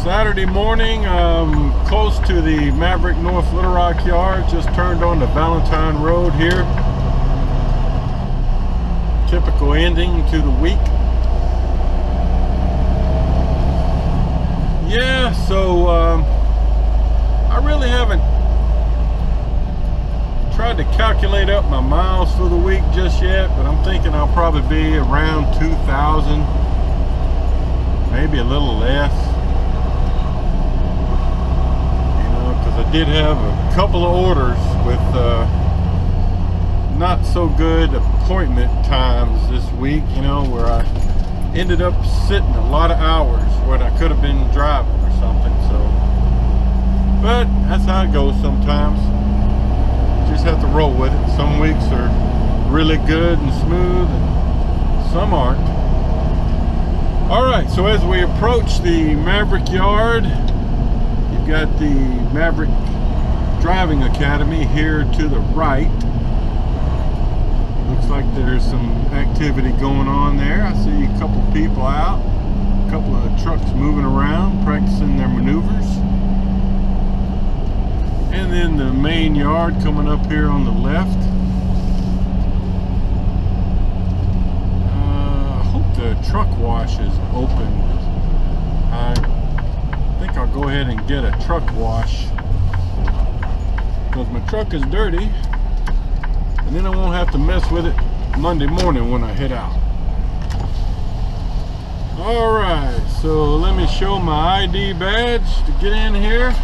Saturday morning, close to the Maverick North Little Rock yard. Just turned on the Valentine Road here. Typical ending to the week. Yeah, so I really haven't tried to calculate up my miles for the week just yet, but I'm thinking I'll probably be around 2,000, maybe a little less. I did have a couple of orders with not so good appointment times this week, you know, where I ended up sitting a lot of hours when I could have been driving or something. So, but that's how it goes sometimes. You just have to roll with it. Some weeks are really good and smooth, and some aren't. All right, so as we approach the Maverick yard, you've got the Maverick Driving Academy here to the right. Looks like there's some activity going on there. I see a couple people out, a couple of trucks moving around, practicing their maneuvers. And then the main yard coming up here on the left. I hope the truck wash is open. I think I'll go ahead and get a truck wash, because my truck is dirty, and then I won't have to mess with it Monday morning when I head out. Alright, so let me show my ID badge to get in here.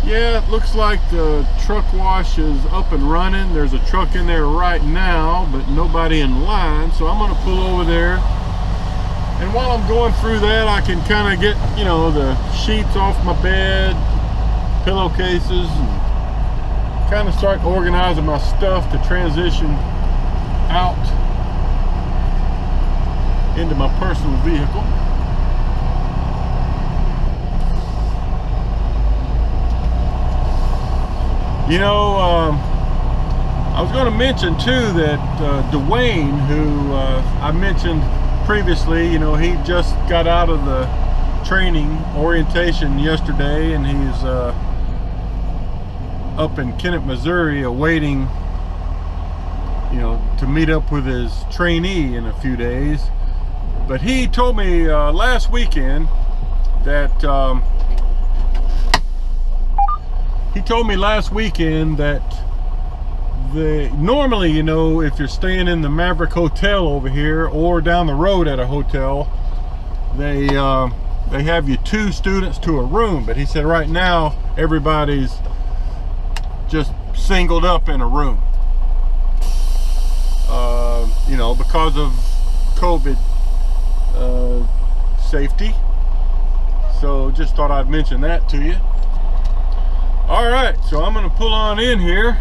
Yeah, it looks like the truck wash is up and running. There's a truck in there right now, but nobody in line, so I'm going to pull over there. And while I'm going through that, I can kind of get, you know, the sheets off my bed, pillowcases, and kind of start organizing my stuff to transition out into my personal vehicle. You know, I was going to mention too that Dwayne, who I mentioned previously, you know, he just got out of the training orientation yesterday, and he's up in Kennett, Missouri, awaiting, you know, to meet up with his trainee in a few days. But he told me last weekend that normally, you know, if you're staying in the Maverick Hotel over here or down the road at a hotel, they have you 2 students to a room. But he said right now everybody's just singled up in a room, you know, because of COVID safety. So just thought I'd mention that to you. All right, so I'm going to pull on in here.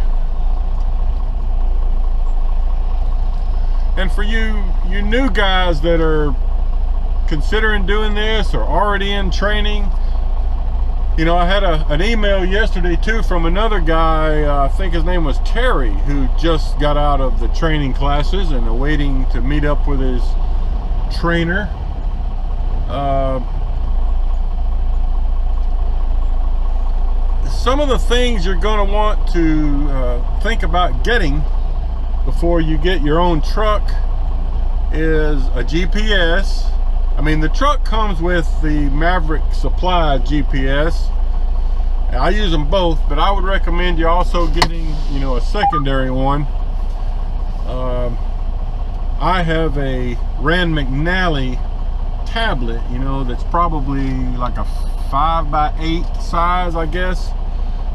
And for you new guys that are considering doing this or already in training, you know, I had an email yesterday too from another guy, I think his name was Terry, who just got out of the training classes and awaiting to meet up with his trainer. Some of the things you're going to want to think about getting before you get your own truck is a GPS. I mean, the truck comes with the Maverick Supply GPS. I use them both, but I would recommend you also getting, you know, a secondary one. I have a Rand McNally tablet, you know, that's probably like a 5x8 size, I guess.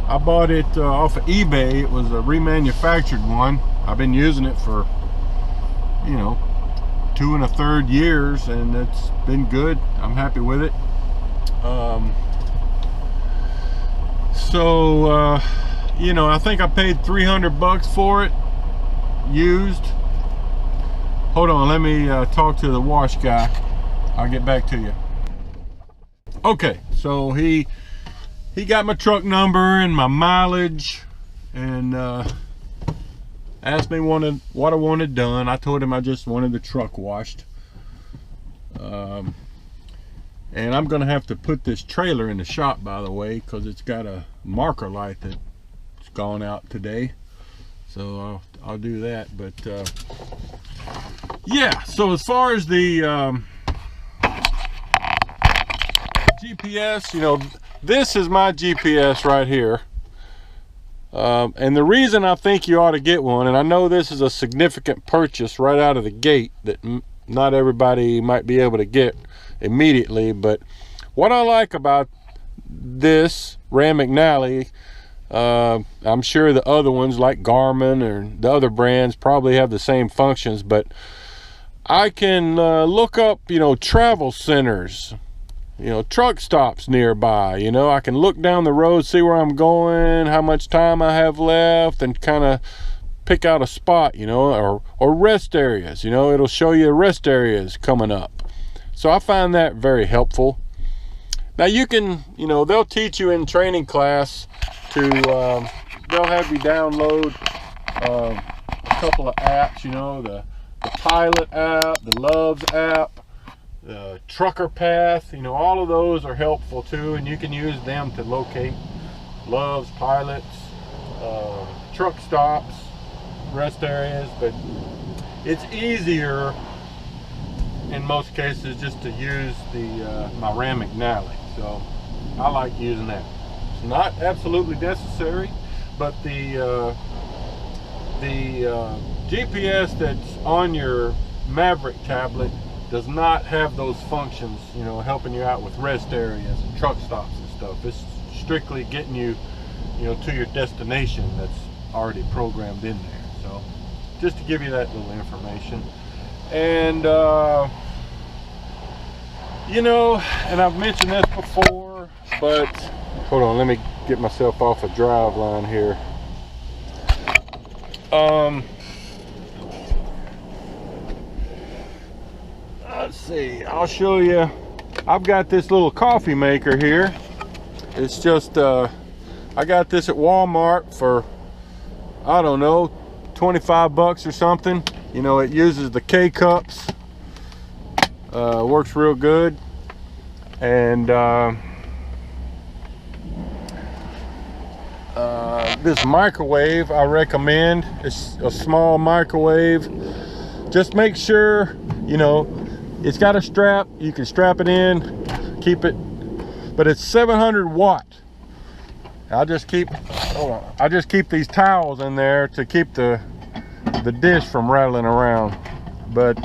I bought it off of eBay. It was a remanufactured one. I've been using it for, you know, 2 1/3 years, and it's been good. I'm happy with it. You know, I think I paid $300 for it, used. Hold on, let me talk to the wash guy. I'll get back to you. Okay, so he got my truck number and my mileage, and asked me what I wanted done. I told him I just wanted the truck washed. And I'm gonna have to put this trailer in the shop, by the way, because it's got a marker light that's gone out today. So I'll do that. But yeah, so as far as the GPS, you know, this is my GPS right here. And the reason I think you ought to get one, and I know this is a significant purchase right out of the gate that not everybody might be able to get immediately, but what I like about this Rand McNally, I'm sure the other ones like Garmin or the other brands probably have the same functions, but I can look up, you know, travel centers, you know, truck stops nearby. You know, I can look down the road, see where I'm going, how much time I have left, and kind of pick out a spot, you know, or rest areas. You know, it'll show you rest areas coming up. So I find that very helpful. Now you can, you know, they'll teach you in training class to, they'll have you download a couple of apps, you know, the Pilot app, the Loves app, the Trucker Path, you know, all of those are helpful too, and you can use them to locate Loves, Pilots, truck stops, rest areas. But it's easier in most cases just to use the my Rand McNally, so I like using that. It's not absolutely necessary, but the GPS that's on your Maverick tablet does not have those functions, you know, helping you out with rest areas and truck stops and stuff. It's strictly getting you, you know, to your destination that's already programmed in there. So just to give you that little information. And you know, and I've mentioned this before, but hold on, let me get myself off a drive line here. Let's see, I'll show you. I've got this little coffee maker here. It's just I got this at Walmart for, I don't know, 25 bucks or something. You know, it uses the K-cups, works real good. And this microwave I recommend. It's a small microwave. Just make sure, you know, it's got a strap. You can strap it in, keep it, but it's 700 watt. I'll just keep, hold on, I just keep these towels in there to keep the dish from rattling around. But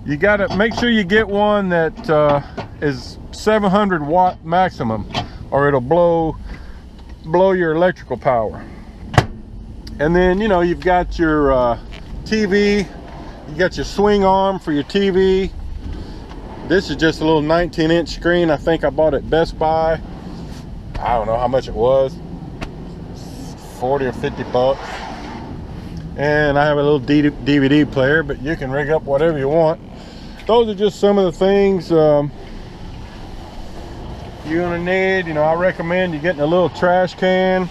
you gotta make sure you get one that is 700 watt maximum, or it'll blow your electrical power. And then, you know, you've got your TV, you got your swing arm for your TV. This is just a little 19-inch screen. I think I bought it at Best Buy. I don't know how much it was, 40 or 50 bucks. And I have a little DVD player, but you can rig up whatever you want. Those are just some of the things you're gonna need. You know, I recommend you getting a little trash can.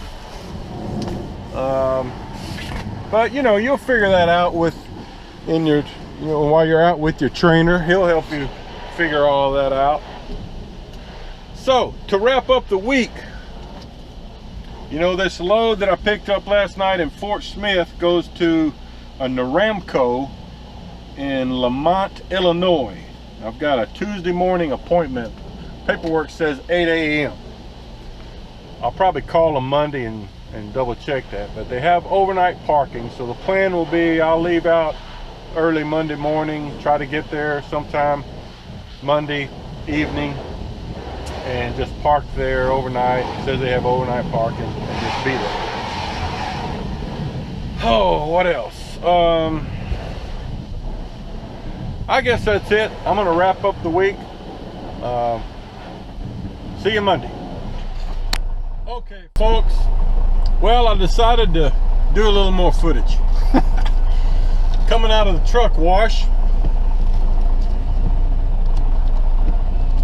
But you know, you'll figure that out while you're out with your trainer. He'll help you figure all that out. So to wrap up the week, you know, this load that I picked up last night in Fort Smith goes to a Naramco in Lamont, Illinois. I've got a Tuesday morning appointment. Paperwork says 8 a.m. I'll probably call them Monday and double check that, but they have overnight parking. So the plan will be I'll leave out early Monday morning, try to get there sometime Monday evening, and just park there overnight. It says they have overnight parking, and just be there. Oh, what else? I guess that's it. I'm gonna wrap up the week. See you Monday. Okay, folks. Well, I decided to do a little more footage. Coming out of the truck wash.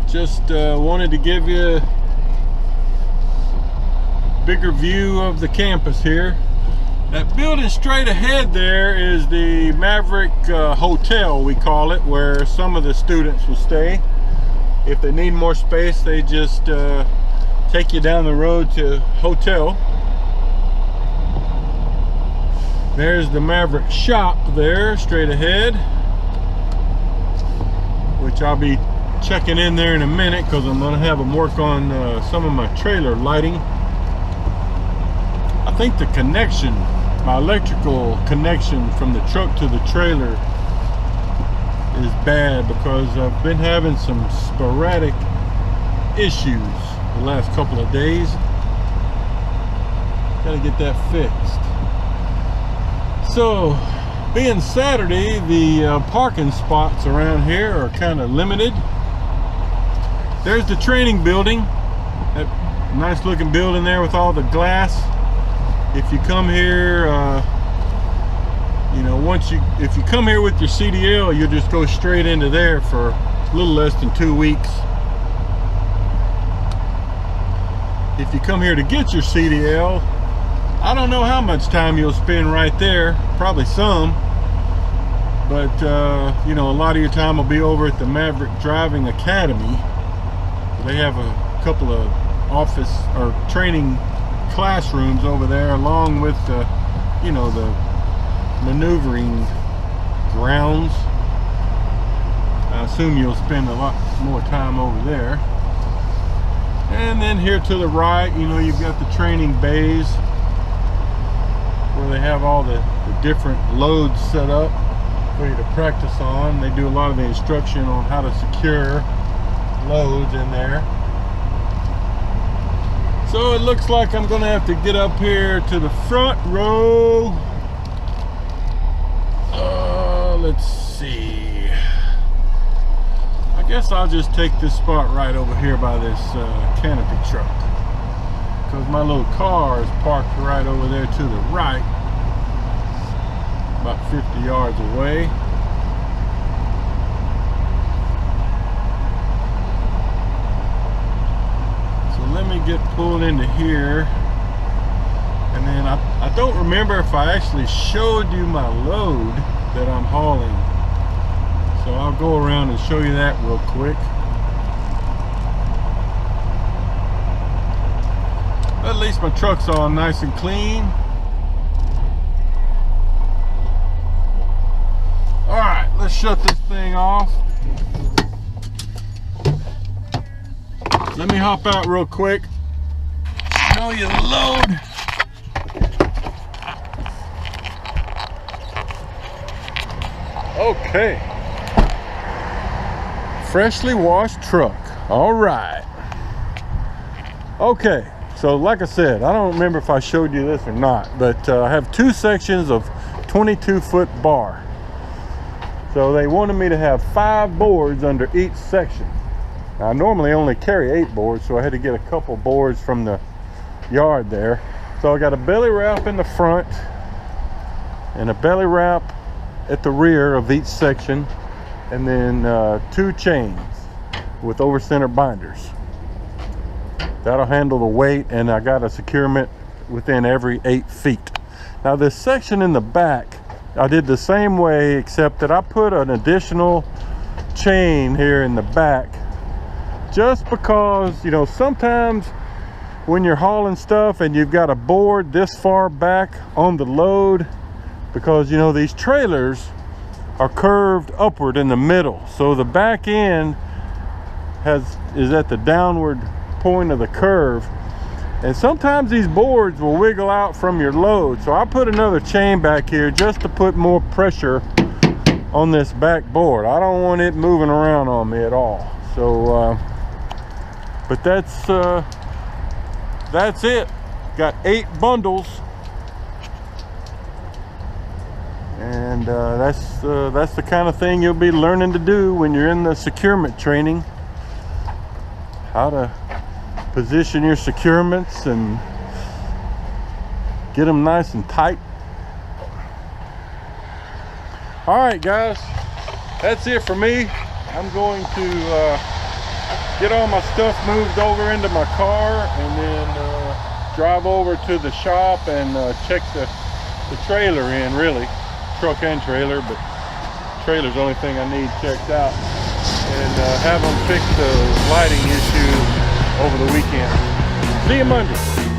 Just wanted to give you a bigger view of the campus here. That building straight ahead there is the Maverick Hotel, we call it, where some of the students will stay. If they need more space, they just take you down the road to hotel. There's the Maverick shop there, straight ahead, which I'll be checking in there in a minute because I'm going to have them work on some of my trailer lighting. I think the connection, my electrical connection from the truck to the trailer is bad because I've been having some sporadic issues the last couple of days. Gotta get that fixed. So, being Saturday, the parking spots around here are kind of limited. There's the training building, that nice looking building there with all the glass. If you come here, you know, if you come here with your CDL, you'll just go straight into there for a little less than 2 weeks. If you come here to get your CDL, I don't know how much time you'll spend right there, probably some, but you know, a lot of your time will be over at the Maverick Driving Academy. They have a couple of office or training classrooms over there, along with the, you know, the maneuvering grounds. I assume you'll spend a lot more time over there. And then here to the right, you know, you've got the training bays where they have all the different loads set up for you to practice on. They do a lot of the instruction on how to secure loads in there. So it looks like I'm gonna have to get up here to the front row. Let's see. I guess I'll just take this spot right over here by this canopy truck, because my little car is parked right over there to the right, about 50 yards away. Let me get pulled into here, and then I don't remember if I actually showed you my load that I'm hauling, so I'll go around and show you that real quick. At least my truck's all nice and clean. Alright, let's shut this thing off. Let me hop out real quick, show you the load. Okay. Freshly washed truck. All right. Okay, so like I said, I don't remember if I showed you this or not, but I have 2 sections of 22-foot bar. So they wanted me to have 5 boards under each section. I normally only carry 8 boards, so I had to get a couple boards from the yard there. So I got a belly wrap in the front and a belly wrap at the rear of each section, and then 2 chains with over center binders. That'll handle the weight, and I got a securement within every 8 feet. Now this section in the back, I did the same way, except that I put an additional chain here in the back, just because, you know, sometimes when you're hauling stuff and you've got a board this far back on the load, because, you know, these trailers are curved upward in the middle, so the back end is at the downward point of the curve, and sometimes these boards will wiggle out from your load. So I put another chain back here just to put more pressure on this back board. I don't want it moving around on me at all. So but that's it. Got 8 bundles, and that's the kind of thing you'll be learning to do when you're in the securement training. How to position your securements and get them nice and tight. All right, guys, that's it for me. I'm going to get all my stuff moved over into my car, and then drive over to the shop and check the the trailer in, really. Truck and trailer, but trailer's the only thing I need checked out. And have them fix the lighting issue over the weekend. See you Monday.